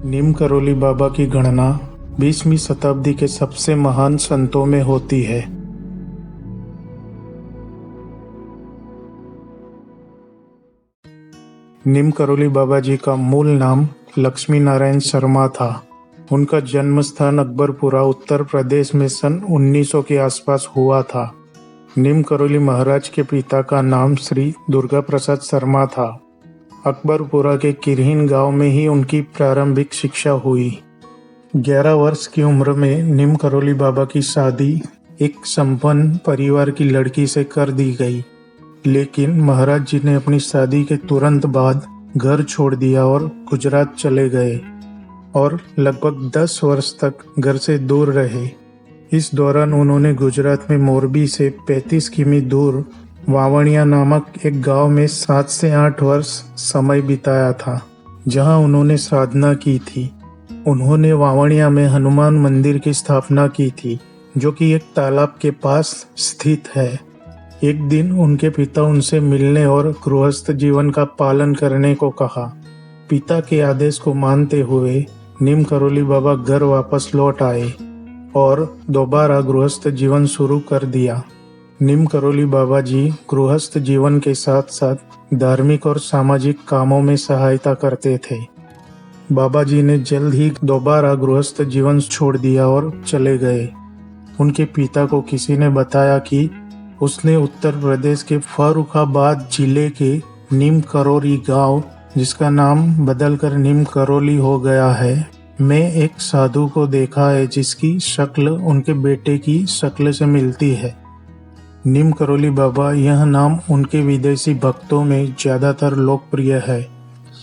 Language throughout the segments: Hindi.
नीम करोली बाबा की गणना 20वीं शताब्दी के सबसे महान संतों में होती है। नीम करोली बाबा जी का मूल नाम लक्ष्मी नारायण शर्मा था। उनका जन्म स्थान अकबरपुरा उत्तर प्रदेश में सन 1900 के आसपास हुआ था। नीम करोली महाराज के पिता का नाम श्री दुर्गा प्रसाद शर्मा था। अकबरपुरा के किरहिन गांव में ही उनकी प्रारंभिक शिक्षा हुई। 11 वर्ष की उम्र में नीम करोली बाबा की शादी एक संपन्न परिवार की लड़की से कर दी गई, लेकिन महाराज जी ने अपनी शादी के तुरंत बाद घर छोड़ दिया और गुजरात चले गए और लगभग 10 वर्ष तक घर से दूर रहे। इस दौरान उन्होंने गुजरात में मोरबी से 35 किमी दूर वावणिया नामक एक गांव में 7 से 8 वर्ष समय बिताया था, जहां उन्होंने साधना की थी। उन्होंने वावणिया में हनुमान मंदिर की स्थापना की थी, जो कि एक तालाब के पास स्थित है। एक दिन उनके पिता उनसे मिलने और गृहस्थ जीवन का पालन करने को कहा। पिता के आदेश को मानते हुए नीम करोली बाबा घर वापस लौट आए और दोबारा गृहस्थ जीवन शुरू कर दिया। नीम करोली बाबा जी गृहस्थ जीवन के साथ साथ धार्मिक और सामाजिक कामों में सहायता करते थे। बाबा जी ने जल्द ही दोबारा गृहस्थ जीवन छोड़ दिया और चले गए। उनके पिता को किसी ने बताया कि उसने उत्तर प्रदेश के फर्रुखाबाद जिले के नीम करोली गांव, जिसका नाम बदलकर नीम करोली हो गया है, में एक साधु को देखा है जिसकी शक्ल उनके बेटे की शक्ल से मिलती है। नीम करोली बाबा यह नाम उनके विदेशी भक्तों में ज्यादातर लोकप्रिय है।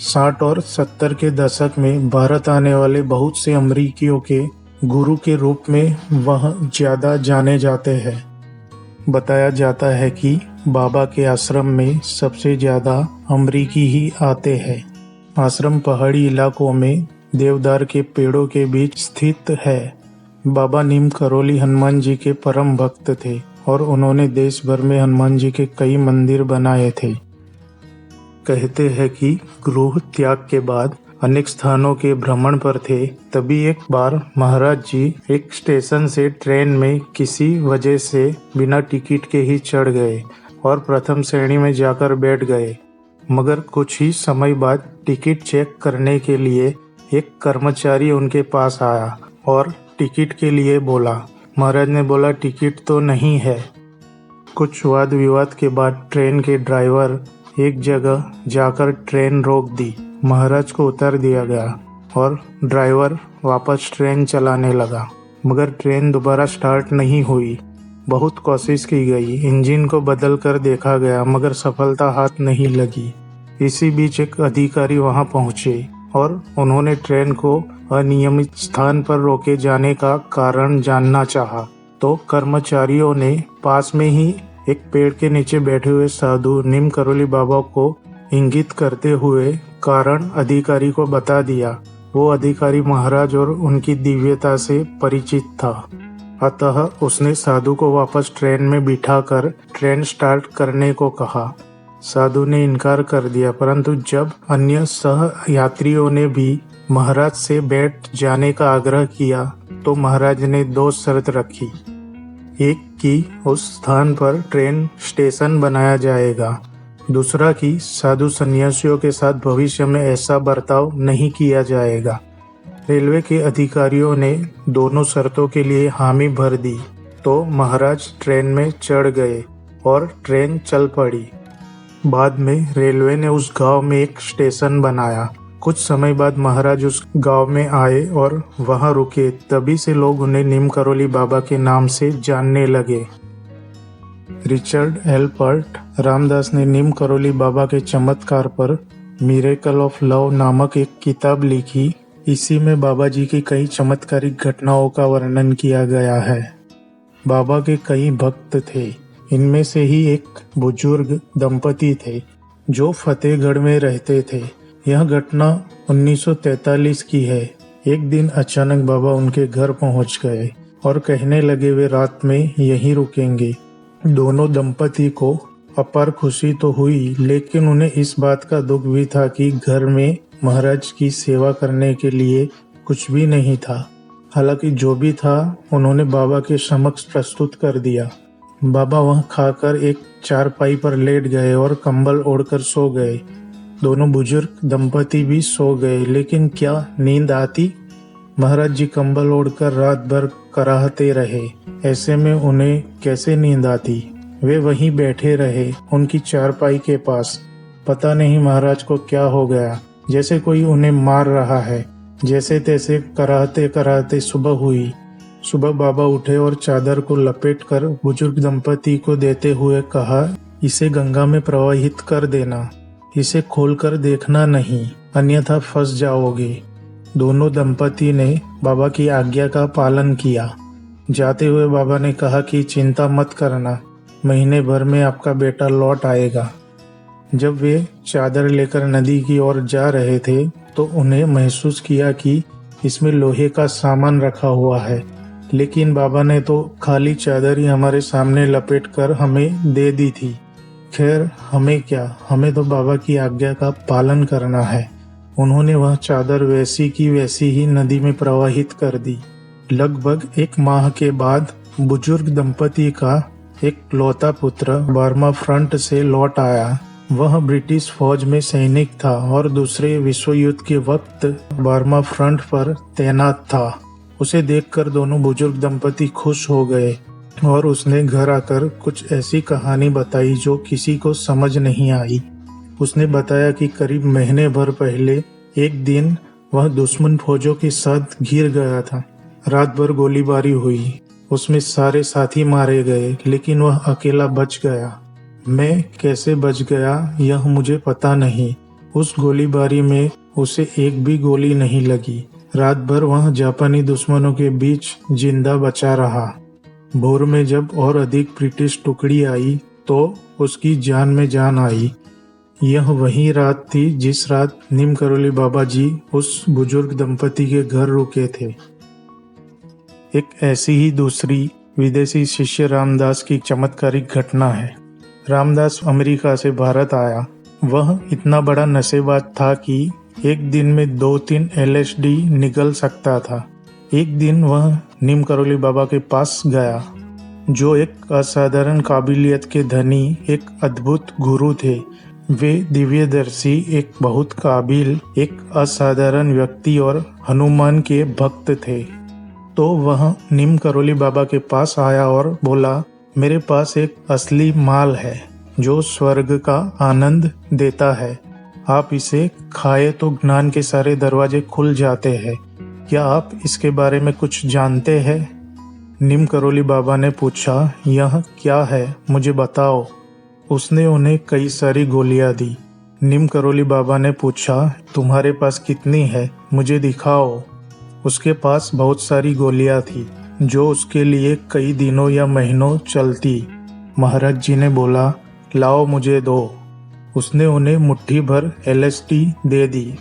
60 और 70 के दशक में भारत आने वाले बहुत से अमरीकियों के गुरु के रूप में वह ज्यादा जाने जाते हैं। बताया जाता है कि बाबा के आश्रम में सबसे ज्यादा अमरीकी ही आते हैं। आश्रम पहाड़ी इलाकों में देवदार के पेड़ों के बीच स्थित है। बाबा नीम करोली हनुमान जी के परम भक्त थे और उन्होंने देश भर में हनुमान जी के कई मंदिर बनाए थे। कहते हैं कि गृह त्याग के बाद अनेक स्थानों के भ्रमण पर थे, तभी एक बार महाराज जी एक स्टेशन से ट्रेन में किसी वजह से बिना टिकट के ही चढ़ गए और प्रथम श्रेणी में जाकर बैठ गए। मगर कुछ ही समय बाद टिकट चेक करने के लिए एक कर्मचारी उनके पास आया और टिकट के लिए बोला। महाराज ने बोला, टिकट तो नहीं है। कुछ वाद विवाद के बाद ट्रेन के ड्राइवर एक जगह जाकर ट्रेन रोक दी। महाराज को उतार दिया गया और ड्राइवर वापस ट्रेन चलाने लगा, मगर ट्रेन दोबारा स्टार्ट नहीं हुई। बहुत कोशिश की गई, इंजन को बदल कर देखा गया, मगर सफलता हाथ नहीं लगी। इसी बीच एक अधिकारी वहां पहुंचे और उन्होंने ट्रेन को अनियमित स्थान पर रोके जाने का कारण जानना चाहा। तो कर्मचारियों ने पास में ही एक पेड़ के नीचे बैठे हुए साधु नीम करोली बाबा को इंगित करते हुए कारण अधिकारी को बता दिया। वो अधिकारी महाराज और उनकी दिव्यता से परिचित था, अतः उसने साधु को वापस ट्रेन में बिठाकर ट्रेन स्टार्ट करने को कहा। साधु ने इनकार कर दिया, परंतु जब अन्य सह यात्रियों ने भी महाराज से बैठ जाने का आग्रह किया तो महाराज ने 2 शर्त रखी। एक कि उस स्थान पर ट्रेन स्टेशन बनाया जाएगा, दूसरा कि साधु सन्यासियों के साथ भविष्य में ऐसा बर्ताव नहीं किया जाएगा। रेलवे के अधिकारियों ने दोनों शर्तों के लिए हामी भर दी तो महाराज ट्रेन में चढ़ गए और ट्रेन चल पड़ी। बाद में रेलवे ने उस गांव में एक स्टेशन बनाया। कुछ समय बाद महाराज उस गांव में आए और वहां रुके, तभी से लोग उन्हें नीम करोली बाबा के नाम से जानने लगे। रिचर्ड एल्पर्ट रामदास ने नीम करोली बाबा के चमत्कार पर मिरेकल ऑफ लव नामक एक किताब लिखी। इसी में बाबा जी की कई चमत्कारिक घटनाओं का वर्णन किया गया है। बाबा के कई भक्त थे। इनमें से ही एक बुजुर्ग दंपति थे जो फतेहगढ़ में रहते थे। यह घटना 1943 की है। एक दिन अचानक बाबा उनके घर पहुंच गए और कहने लगे वे रात में यहीं रुकेंगे। दोनों दंपति को अपार खुशी तो हुई, लेकिन उन्हें इस बात का दुख भी था कि घर में महाराज की सेवा करने के लिए कुछ भी नहीं था। हालांकि जो भी था उन्होंने बाबा के समक्ष प्रस्तुत कर दिया। बाबा वह खाकर एक चारपाई पर लेट गए और कंबल ओढ़कर सो गए। दोनों बुजुर्ग दंपति भी सो गए, लेकिन क्या नींद आती? महाराज जी कंबल ओढ़कर रात भर कराहते रहे। ऐसे में उन्हें कैसे नींद आती? वे वहीं बैठे रहे, उनकी चारपाई के पास। पता नहीं महाराज को क्या हो गया, जैसे कोई उन्हें मार रहा है। जैसे तैसे कराहते कराहते सुबह हुई। सुबह बाबा उठे और चादर को लपेटकर बुजुर्ग दंपति को देते हुए कहा, इसे गंगा में प्रवाहित कर देना, इसे खोलकर देखना नहीं, अन्यथा फंस जाओगे। दोनों दंपति ने बाबा की आज्ञा का पालन किया। जाते हुए बाबा ने कहा कि चिंता मत करना, महीने भर में आपका बेटा लौट आएगा। जब वे चादर लेकर नदी की ओर जा रहे थे तो उन्हें महसूस किया कि इसमें लोहे का सामान रखा हुआ है, लेकिन बाबा ने तो खाली चादर ही हमारे सामने लपेटकर हमें दे दी थी। खैर, हमें क्या, हमें तो बाबा की आज्ञा का पालन करना है। उन्होंने वह चादर वैसी की वैसी ही नदी में प्रवाहित कर दी। लगभग 1 माह के बाद बुजुर्ग दंपति का एक लौता पुत्र बर्मा फ्रंट से लौट आया। वह ब्रिटिश फौज में सैनिक था और दूसरे विश्व युद्ध के वक्त बर्मा फ्रंट पर तैनात था। उसे देखकर दोनों बुजुर्ग दंपति खुश हो गए और उसने घर आकर कुछ ऐसी कहानी बताई जो किसी को समझ नहीं आई। उसने बताया कि करीब महीने भर पहले एक दिन वह दुश्मन फौजों के साथ घिर गया था। रात भर गोलीबारी हुई, उसमें सारे साथी मारे गए, लेकिन वह अकेला बच गया। मैं कैसे बच गया यह मुझे पता नहीं। उस गोलीबारी में उसे एक भी गोली नहीं लगी। रात भर वह जापानी दुश्मनों के बीच जिंदा बचा रहा। भोर में जब और अधिक ब्रिटिश टुकड़ी आई तो उसकी जान में जान आई। यह वही रात थी जिस रात नीम करोली बाबा जी उस बुजुर्ग दंपति के घर रुके थे। एक ऐसी ही दूसरी विदेशी शिष्य रामदास की चमत्कारिक घटना है। रामदास अमेरिका से भारत आया। वह इतना बड़ा नशेबाज था कि एक दिन में 2-3 LSD निगल सकता था। एक दिन वह नीम करोली बाबा के पास गया, जो एक असाधारण काबिलियत के धनी एक अद्भुत गुरु थे। वे दिव्यदर्शी, एक बहुत काबिल, एक असाधारण व्यक्ति और हनुमान के भक्त थे। तो वह नीम करोली बाबा के पास आया और बोला, मेरे पास एक असली माल है जो स्वर्ग का आनंद देता है। आप इसे खाए तो ज्ञान के सारे दरवाजे खुल जाते हैं। क्या आप इसके बारे में कुछ जानते हैं? नीम करोली बाबा ने पूछा, यह क्या है, मुझे बताओ। उसने उन्हें कई सारी गोलियां दी। नीम करोली बाबा ने पूछा, तुम्हारे पास कितनी है, मुझे दिखाओ। उसके पास बहुत सारी गोलियां थी जो उसके लिए कई दिनों या महीनों चलती। महाराज जी ने बोला, लाओ मुझे दो। उसने उन्हें मुट्ठी भर LSD दे दी।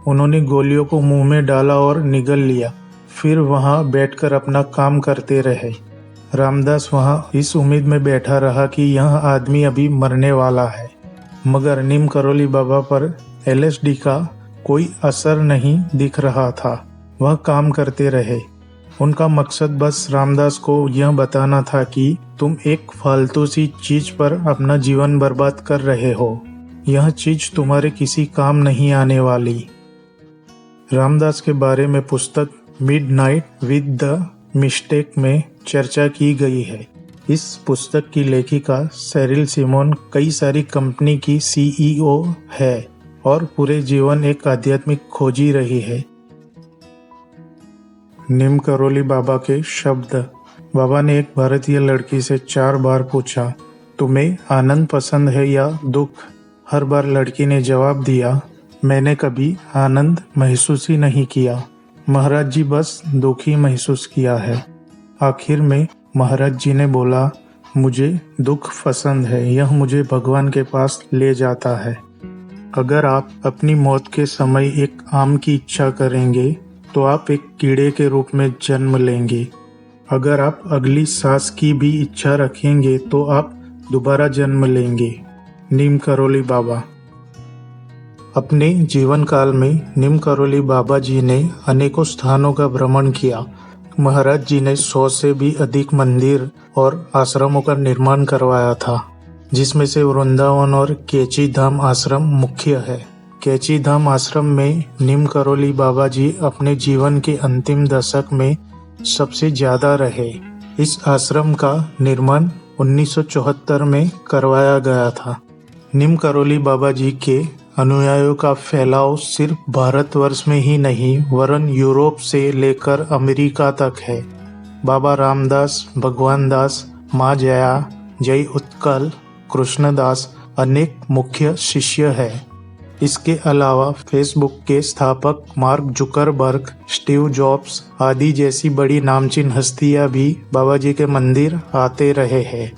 उन्होंने गोलियों को मुंह में डाला और निगल लिया, फिर वहां बैठकर अपना काम करते रहे। रामदास वहां इस उम्मीद में बैठा रहा कि यह आदमी अभी मरने वाला है, मगर नीम करोली बाबा पर LSD का कोई असर नहीं दिख रहा था। वह काम करते रहे। उनका मकसद बस रामदास को यह बताना था कि तुम एक फालतू सी चीज पर अपना जीवन बर्बाद कर रहे हो। यह चीज तुम्हारे किसी काम नहीं आने वाली। रामदास के बारे में पुस्तक मिडनाइट विद द मिस्टेक में चर्चा की गई है। इस पुस्तक की लेखिका सेरिल सिमोन कई सारी कंपनी की CEO है और पूरे जीवन एक आध्यात्मिक खोजी रही है। नीम करोली बाबा के शब्द। बाबा ने एक भारतीय लड़की से 4 बार पूछा, तुम्हें आनंद पसंद है या दुख? हर बार लड़की ने जवाब दिया, मैंने कभी आनंद महसूस ही नहीं किया, महाराज जी बस दुख ही महसूस किया है। आखिर में महाराज जी ने बोला, मुझे दुख पसंद है, यह मुझे भगवान के पास ले जाता है। अगर आप अपनी मौत के समय एक आम की इच्छा करेंगे तो आप एक कीड़े के रूप में जन्म लेंगे। अगर आप अगली सांस की भी इच्छा रखेंगे तो आप दोबारा जन्म लेंगे। नीम करोली बाबा। अपने जीवन काल में नीम करोली बाबा जी ने अनेकों स्थानों का भ्रमण किया। महाराज जी ने 100 से भी अधिक मंदिर और आश्रमों का निर्माण करवाया था, जिसमें से वृंदावन और कैची धाम आश्रम मुख्य है। कैची धाम आश्रम में नीम करोली बाबा जी अपने जीवन के अंतिम दशक में सबसे ज्यादा रहे। इस आश्रम का निर्माण 1974 में करवाया गया था। नीम करोली बाबा जी के अनुयायियों का फैलाव सिर्फ भारतवर्ष में ही नहीं वरन यूरोप से लेकर अमेरिका तक है। बाबा रामदास, भगवान दास, माँ जया, जय उत्कल, कृष्णदास अनेक मुख्य शिष्य हैं। इसके अलावा फेसबुक के स्थापक मार्क जुकरबर्ग, स्टीव जॉब्स आदि जैसी बड़ी नामचीन हस्तियां भी बाबा जी के मंदिर आते रहे हैं।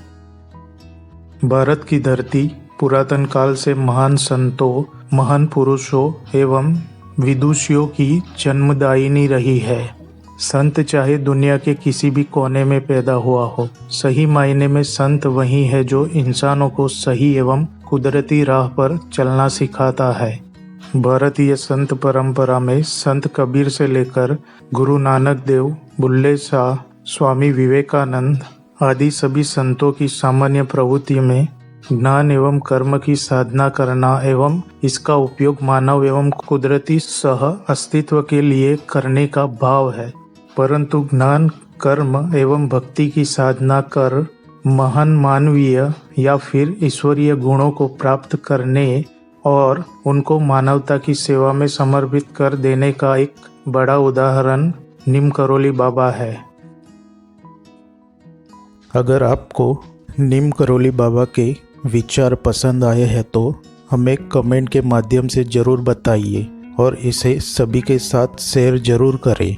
भारत की धरती पुरातन काल से महान संतों, महान पुरुषों एवं विदुषियों की जन्मदायिनी रही है। संत चाहे दुनिया के किसी भी कोने में पैदा हुआ हो, सही मायने में संत वही है जो इंसानों को सही एवं कुदरती राह पर चलना सिखाता है। भारतीय संत परंपरा में संत कबीर से लेकर गुरु नानक देव, बुल्ले शाह, स्वामी विवेकानंद आदि सभी संतों की सामान्य प्रवृत्ति में ज्ञान एवं कर्म की साधना करना एवं इसका उपयोग मानव एवं कुदरती सह अस्तित्व के लिए करने का भाव है। परंतु ज्ञान, कर्म एवं भक्ति की साधना कर महान मानवीय या फिर ईश्वरीय गुणों को प्राप्त करने और उनको मानवता की सेवा में समर्पित कर देने का एक बड़ा उदाहरण नीम करोली बाबा है। अगर आपको नीम करोली बाबा के विचार पसंद आए हैं तो हमें कमेंट के माध्यम से ज़रूर बताइए और इसे सभी के साथ शेयर ज़रूर करें।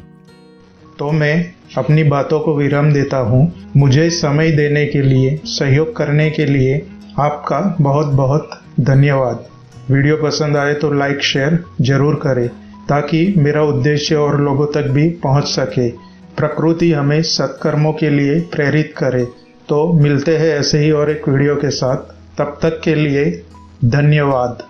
तो मैं अपनी बातों को विराम देता हूँ। मुझे समय देने के लिए, सहयोग करने के लिए आपका बहुत बहुत धन्यवाद। वीडियो पसंद आए तो लाइक शेयर जरूर करें ताकि मेरा उद्देश्य और लोगों तक भी पहुँच सके। प्रकृति हमें सत्कर्मों के लिए प्रेरित करे। तो मिलते हैं ऐसे ही और एक वीडियो के साथ। तब तक के लिए धन्यवाद।